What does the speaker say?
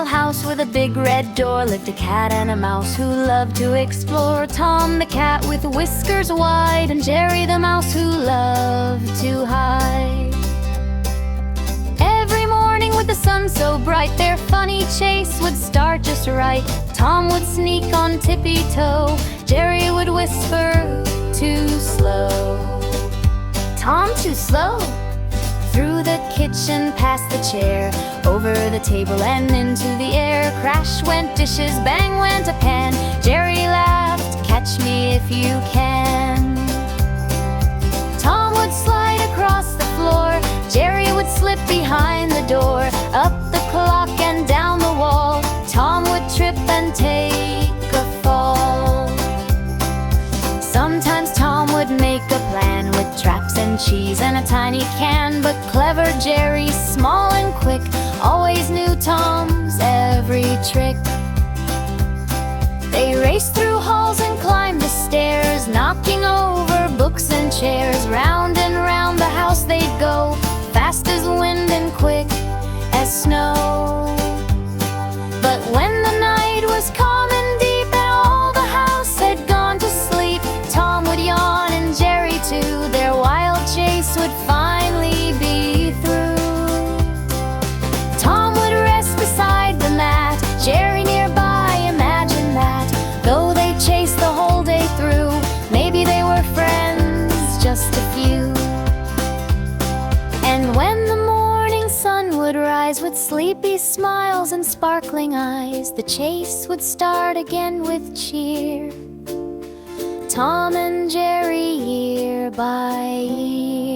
little house with a big red door lived a cat and a mouse who loved to explore. Tom the cat with whiskers wide, and Jerry the mouse who loved to hide. Every morning with the sun so bright, their funny chase would start just right. Tom would sneak on tippy-toe, Jerry would whisper, "Too slow." "Tom, too slow." Through the kitchen, past the chair, over the table and into the air. Crash went dishes, bang went a pan. Jerry laughed, "Catch me if you can." Tom would slide across the floor, Jerry would slip behind the door. Up the clock and down the wall, Tom would trip and take a fall. Sometimes Tom would make a plan with traps and cheese and a tiny can. But clever Jerry, small and quick, always knew Tom's every trick. They raced through halls and climbed the stairs, knocking over books and chairs. Round and round the house they'd go, fast as wind and quick as snow. But when the night was calm and deep and all the house had gone to sleep, Tom would yawn and Jerry too. Their wild chase would finally be through. Tom would rest beside the mat, Jerry nearby, imagine that. Though they chased the whole day through, maybe they were friends, just a few. And when the morning sun would rise with sleepy smiles and sparkling eyes, the chase would start again with cheer. Tom and Jerry, year by year.